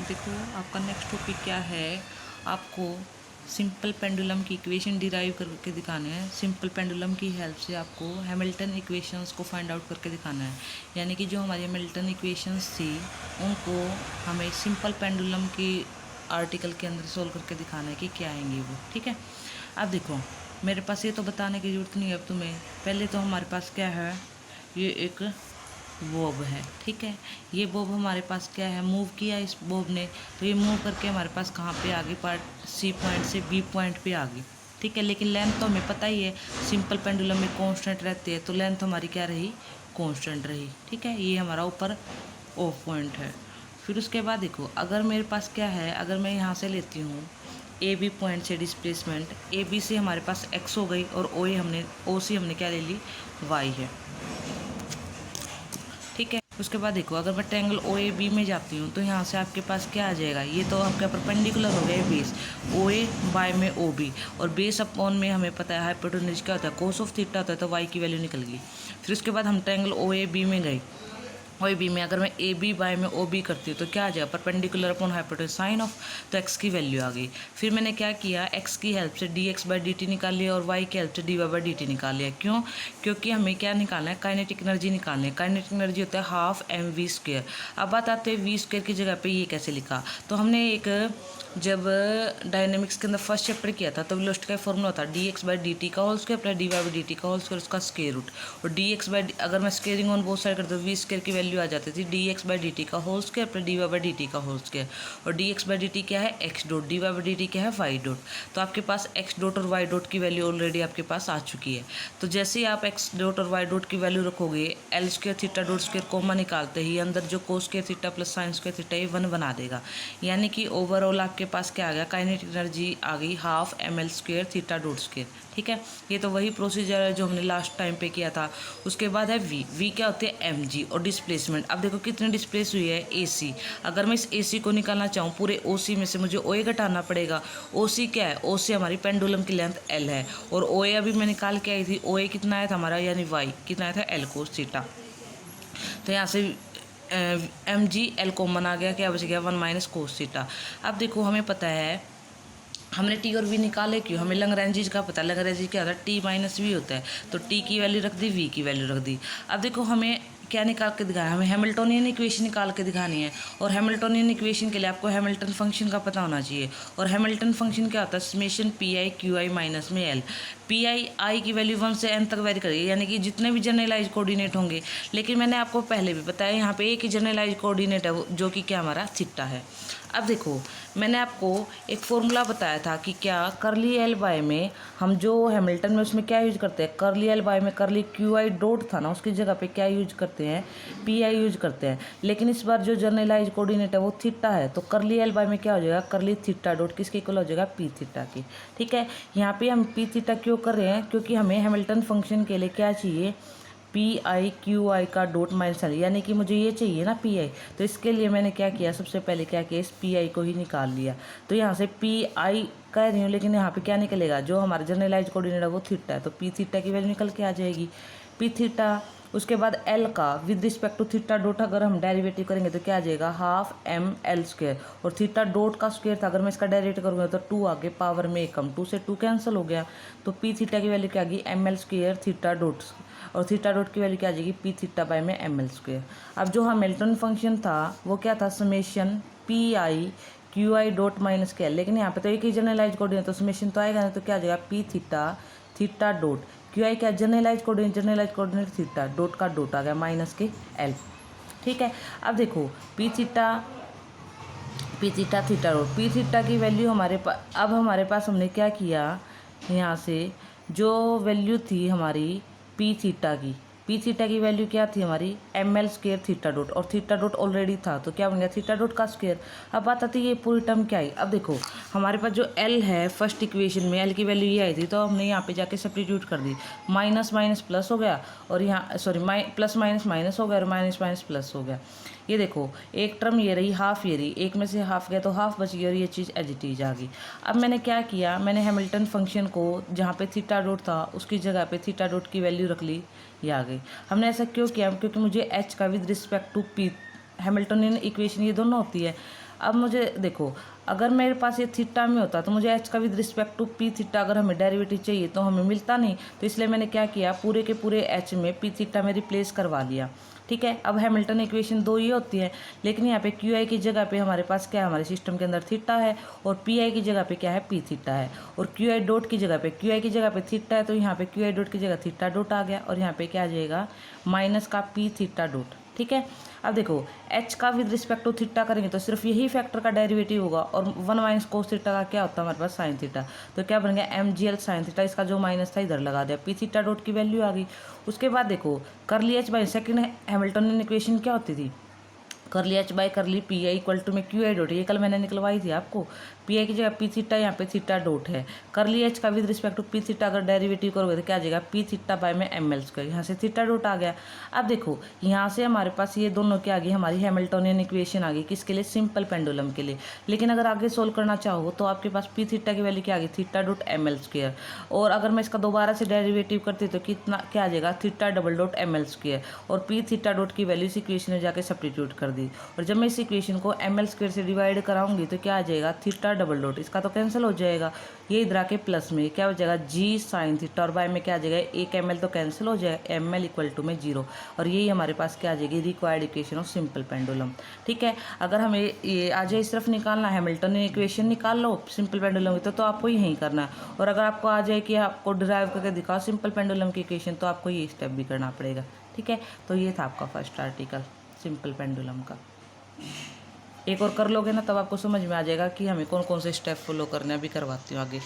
देखो आपका next topic क्या है। आपको सिंपल पेंडुलम की इक्वेशन डिराइव करके दिखाने हैं। सिंपल पेंडुलम की हेल्प से आपको हैमिल्टन इक्वेशंस को फाइंड आउट करके दिखाना है। यानी कि जो हमारी हैमिल्टन इक्वेशंस थी उनको हमें सिंपल पेंडुलम की आर्टिकल के अंदर सोल्व करके दिखाना है कि क्या आएंगे वो। ठीक है, अब देखो मेरे पास ये तो बताने की ज़रूरत नहीं है अब तुम्हें। पहले तो हमारे पास क्या है, ये एक बॉब है। ठीक है, ये बॉब हमारे पास क्या है, मूव किया इस बॉब ने, तो ये मूव करके हमारे पास कहाँ पे आ गई, पार्ट सी पॉइंट से बी पॉइंट पे आ गई। ठीक है, लेकिन लेंथ तो हमें पता ही है सिंपल पेंडुलम में कांस्टेंट रहती है, तो लेंथ हमारी क्या रही, कांस्टेंट रही। ठीक है, ये हमारा ऊपर ऑफ पॉइंट है। फिर उसके बाद देखो अगर मेरे पास क्या है, अगर मैं यहाँ से लेती हूँ ए बी पॉइंट से डिस्प्लेसमेंट, ए बी से हमारे पास एक्स हो गई और ओ सी हमने क्या ले ली, वाई है। ठीक है, उसके बाद देखो अगर मैं ट्रायंगल ओ ए बी में जाती हूँ तो यहाँ से आपके पास क्या आ जाएगा, ये तो आपका परपेंडिकुलर हो गया बेस ओ ए बाय में ओ बी, और बेस अपॉन में हमें पता है हाइपोटेन्यूज क्या होता है, कोस ऑफ थीटा होता है, तो वाई की वैल्यू निकल गई। फिर उसके बाद हम ट्रायंगल ओ ए बी में गए, ओ बी में अगर मैं ए बी बाय में ओ बी करती हूँ तो क्या आ जाएगा, perpendicular upon hypotenuse sine of, तो एक्स की वैल्यू आ गई। फिर मैंने क्या किया, एक्स की हेल्प से D x by D T निकाल लिया और वाई की हेल्प से D Y by D T निकाल लिया। क्यों, क्योंकि हमें क्या निकालना है, काइनेटिक एनर्जी निकालनी है। काइनेटिक एनर्जी होता है हाफ एम वी स्क्वेयर। अब बात आते हैं वी स्क्वेयर की जगह पे ये कैसे लिखा, तो हमने एक जब डायनेमिक्स के अंदर फर्स्ट चैप्टर किया था तो वेलोसिटी का फॉर्मूला होता है d x by D t का whole square plus d Y by D t का होल स्क्वायर, उसका स्क्वायर रूट, और डी एक्स बाई अगर मैं स्क्वेयरिंग ऑन बोथ साइड करता तो वी स्क्वायर की वैल्यू आ जाती थी d x by D t का whole square plus d Y by D t का होल स्क्वायर, और d x by D t क्या है, x dot, D Y by D t क्या है, वाई डॉट। तो आपके पास एक्स डॉट और वाई डॉट की वैल्यू ऑलरेडी आपके पास आ चुकी है। तो जैसे ही आप एक्स डॉट और वाई डॉट की वैल्यू रखोगे, l square theta dot square common निकालते ही अंदर जो cos square theta plus sine square theta ये 1 बना देगा। यानी कि ओवरऑल आपके पास क्या आ गया, काइनेटिक एनर्जी आ गई half m l square theta dot square. ठीक है, ये तो वही प्रोसीजर है जो हमने लास्ट टाइम पे किया था। उसके बाद है वी, वी क्या होते हैं, एम जी, और डिस्प्लेसमेंट। अब देखो कितनी डिस्प्लेस हुई है, ए सी। अगर मैं इस ए सी को निकालना चाहूँ पूरे ओ सी में से मुझे ओ ए घटाना पड़ेगा। ओ सी क्या है, ओ सी हमारी पेंडुलम की लेंथ एल है, और ओ ए अभी मैं निकाल के आई थी, ओ ए कितना आया था हमारा, यानी वाई कितना आया था, एल कोस थीटा। तो यहाँ से एम जी एल कॉमन आ गया, क्या बच गया, 1 माइनस कोस थीटा। अब देखो हमें पता है हमने टी और वी निकाले, क्यों, हमें लैग्रेंज का पता है, लैग्रेंज क्या होता है, टी माइनस वी होता है, तो टी की वैल्यू रख दी, वी की वैल्यू रख दी। अब देखो हमें क्या निकाल के दिखाना है, हमें हैमिल्टोनियन इक्वेशन निकाल के दिखानी है, और हैमिल्टोनियन इक्वेशन के लिए आपको हैमिल्टन फंक्शन का पता होना चाहिए। और हैमिल्टन फंक्शन क्या होता है, summation p i q I minus में एल। पी आई की वैल्यू 1 से n तक वेरी करेगी, यानी कि जितने भी जनरलाइज कोऑर्डिनेट होंगे। लेकिन मैंने आपको पहले भी बताया यहाँ पे एक ही जनरलाइज कोऑर्डिनेट है जो कि क्या हमारा थीटा है। अब देखो मैंने आपको एक फॉर्मूला बताया था कि क्या करली एल बाय में हम जो हैमिल्टन में उसमें क्या यूज करते हैं, करली एल बाय में करली क्यू आई डॉट था ना, उसकी जगह पे क्या यूज करते हैं, पी आई यूज करते हैं। लेकिन इस बार जो जनरलाइज कोऑर्डिनेट है वो थीटा है, तो करली एल बाय में क्या हो जाएगा, करली थीटा डॉट किसके इक्वल हो जाएगा, पी थीटा की। ठीक है, यहाँ पे हम पी थीटा क्यों कर रहे हैं, क्योंकि हमें हैमिल्टन फंक्शन के लिए क्या चाहिए, पी आई क्यू आई का डॉट माइनस एल, यानी कि मुझे ये चाहिए ना पी आई। तो इसके लिए मैंने क्या किया, सबसे पहले क्या किया, इस पी आई को ही निकाल लिया। तो यहाँ से पी आई कह रही हूँ, लेकिन यहाँ पे क्या निकलेगा, जो हमारा जनरलाइज कोऑर्डिनेट है वो थीटा है, तो पी थीटा की वैल्यू निकल के आ जाएगी, पी थीटा। उसके बाद एल का with respect to theta dot अगर हम डेरिवेटिव करेंगे तो क्या आ जाएगा, हाफ एम एल स्क्वायर, और थीटा डॉट का स्क्वायर था, अगर मैं इसका डेरिवेटिव करूँगा तो 2 आगे पावर में एक कम, 2 से 2 कैंसिल हो गया, तो पी थीटा की वैल्यू क्या आ गई, m l square theta dot, और थीटा डॉट की वैल्यू क्या आ जाएगी, पी थीटा बाय में एम एल स्क्वायर। अब जो हैमिल्टन फंक्शन था वो क्या था, summation p i q i dot minus के एल, लेकिन यहाँ पे तो एक ही जनरलाइज कोऑर्डिनेट, तो समेशन तो आएगा ना, तो क्या आ जाएगा, p theta theta dot q i क्या, जनरलाइज कोऑर्डिनेट थीटा डॉट का डॉट आ गया माइनस के एल। ठीक है, अब देखो P theta theta dot, P theta की वैल्यू हमारे पास, अब हमारे पास हमने क्या किया, यहाँ से जो वैल्यू थी हमारी पी थीटा की वैल्यू क्या थी हमारी, m l square theta dot, और थीटा डॉट ऑलरेडी था तो क्या बन गया, थीटा डॉट का स्क्वेयर। अब बात आती है ये पूरी टर्म क्या आई, अब देखो हमारे पास जो एल है फर्स्ट इक्वेशन में एल की वैल्यू ये आई थी, तो हमने यहाँ पे जाके सब्स्टिट्यूट कर दी, माइनस माइनस प्लस हो गया, और यहाँ सॉरी प्लस माइनस माइनस हो गया, और माइनस माइनस प्लस हो गया। ये देखो एक टर्म ये रही, हाफ ये रही, एक में से हाफ गया तो हाफ बच गई, और ये चीज़ एज इट इज आ गई। अब मैंने क्या किया, मैंने हैमिल्टन फंक्शन को जहाँ पे थीटा डॉट था उसकी जगह पे थीटा डॉट की वैल्यू रख ली, ये आ गई। हमने ऐसा क्यों किया, क्योंकि मुझे एच का with respect to p, Hamiltonian equation ये दोनों होती है, अब मुझे देखो, अगर मेरे पास ये थीटा में होता तो मुझे एच का with respect to p theta अगर हमें डेरिवेटिव चाहिए तो हमें मिलता नहीं, तो इसलिए मैंने क्या किया, पूरे के पूरे एच में पी थीटा में रिप्लेस करवा लिया। ठीक है, अब हैमिल्टन इक्वेशन 2 ये होती है, लेकिन यहाँ पे क्यू आई की जगह पे हमारे पास क्या है, हमारे सिस्टम के अंदर थीटा है, और पी आई की जगह पे क्या है, पी थीटा है, और क्यू आई डॉट की जगह पे, क्यू आई की जगह पे थीटा है, तो यहाँ पे क्यू आई डॉट की जगह थीटा डॉट आ गया, और यहाँ पे क्या आ जाएगा, माइनस का पी थीटा डॉट। ठीक है, अब देखो h का विद रिस्पेक्ट टू थीटा करेंगे तो सिर्फ यही फैक्टर का डेरिवेटिव होगा, और 1 माइनस कोस थीटा का क्या होता है हमारे पास, साइन थीटा, तो क्या बन गया m g l sine theta, इसका जो माइनस था इधर लगा दिया, पी थीटा डॉट की वैल्यू आ गई। उसके बाद देखो curly h by second Hamiltonian equation क्या होती थी, curly h by curly p i equal to में क्यू आई डॉट, ये कल मैंने निकलवाई थी आपको, पी आई की जगह पी थीटा, यहाँ पे थीटा डॉट है, करली एच का with respect to p theta अगर डेरिवेटिव करोगे तो क्या आ जाएगा, पी थीटा बाय में एम एल स्क्वायर, यहाँ से थीटा डॉट आ गया। अब देखो यहाँ से हमारे पास ये दोनों क्या आ गई, हमारी हैमिल्टनियन इक्वेशन आ गई, किसके लिए, सिंपल पेंडुलम के लिए। लेकिन अगर आगे सोल्व करना चाहो तो आपके पास पी थीटा की वैल्यू क्या आ गई, theta dot m l square, और अगर मैं इसका दोबारा से डेरिवेटिव करती तो कितना क्या आ जाएगा, theta double dot m l square, और पी थीटा डॉट की वैल्यू इस इक्वेशन में जाके सब्स्टिट्यूट कर दी, और जब मैं इस इक्वेशन को एम एल स्क्वायर से डिवाइड कराऊंगी तो क्या आ जाएगा, थीटा डबल डॉट, इसका तो कैंसिल हो जाएगा, ये इधर आके प्लस में क्या हो जाएगा, जी साइन थीटा, और बाय में क्या आ जाएगा, एक एम एल तो कैंसिल हो जाएगा, एम एल इक्वल टू में 0, और यही हमारे पास क्या आ जाएगी, required equation of simple pendulum. ठीक है, अगर हमें ये आ जाए सिर्फ निकालना, हैमिल्टनियन इक्वेशन निकाल लो सिंपल पेंडुलम की, तो आपको यही करना है, और अगर आपको आ जाए कि आपको डिराइव करके दिखाओ सिंपल पेंडुलम की इक्वेशन, तो आपको ये स्टेप भी करना पड़ेगा। ठीक है, तो ये था आपका फर्स्ट आर्टिकल सिंपल पेंडुलम का। एक और कर लोगे ना तब आपको समझ में आ जाएगा कि हमें कौन कौन से स्टेप फॉलो करने हैं, अभी करवाती हूँ आगे।